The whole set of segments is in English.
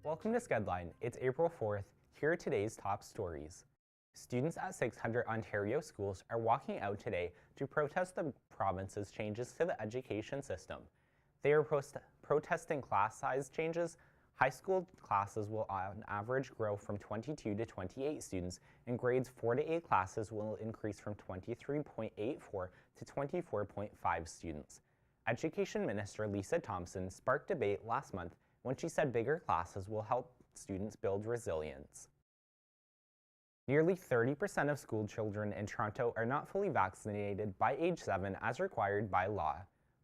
Welcome to Skedline. It's April 4th. Here are today's top stories. Students at 600 Ontario schools are walking out today to protest the province's changes to the education system. They are protesting class size changes. High school classes will on average grow from 22 to 28 students, and grades 4 to 8 classes will increase from 23.84 to 24.5 students. Education Minister Lisa Thompson sparked debate last month when she said bigger classes will help students build resilience. Nearly 30% of school children in Toronto are not fully vaccinated by age 7 as required by law,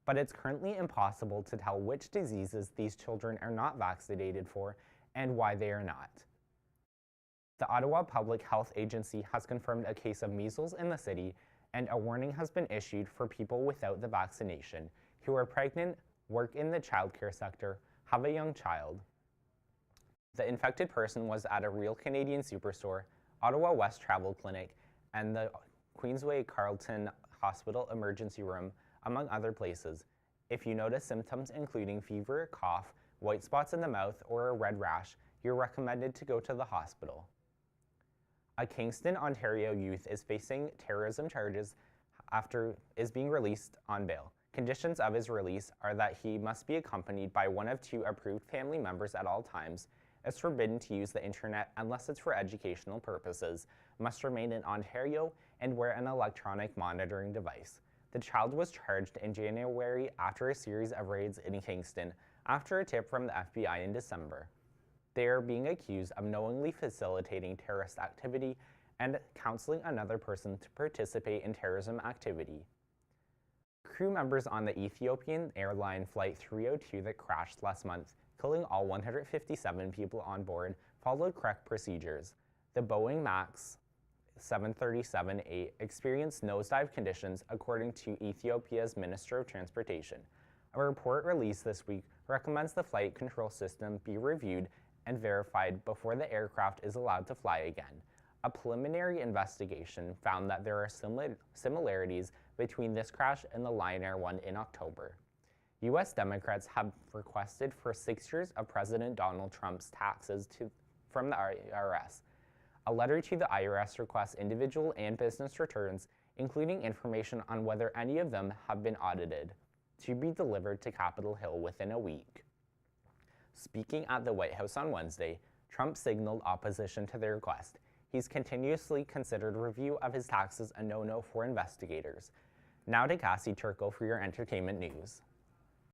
but it's currently impossible to tell which diseases these children are not vaccinated for and why they are not. The Ottawa Public Health Agency has confirmed a case of measles in the city, and a warning has been issued for people without the vaccination who are pregnant, work in the childcare sector, have a young child. The infected person was at a Real Canadian Superstore, Ottawa West Travel Clinic, and the Queensway Carleton Hospital Emergency Room, among other places. If you notice symptoms including fever, cough, white spots in the mouth, or a red rash, you're recommended to go to the hospital. A Kingston, Ontario youth is facing terrorism charges after is being released on bail. Conditions of his release are that he must be accompanied by one of 2 approved family members at all times, is forbidden to use the internet unless it's for educational purposes, must remain in Ontario, and wear an electronic monitoring device. The child was charged in January after a series of raids in Kingston after a tip from the FBI in December. They are being accused of knowingly facilitating terrorist activity and counseling another person to participate in terrorism activity. Crew members on the Ethiopian airline Flight 302 that crashed last month, killing all 157 people on board, followed correct procedures. The Boeing MAX 737-8 experienced nosedive conditions, according to Ethiopia's Minister of Transportation. A report released this week recommends the flight control system be reviewed and verified before the aircraft is allowed to fly again. A preliminary investigation found that there are similarities between this crash and the Lion Air one in October. U.S. Democrats have requested for 6 years of President Donald Trump's taxes from the IRS. A letter to the IRS requests individual and business returns, including information on whether any of them have been audited, to be delivered to Capitol Hill within a week. Speaking at the White House on Wednesday, Trump signaled opposition to the request. He's continuously considered review of his taxes a no-no for investigators. Now to Cassie Turco for your entertainment news.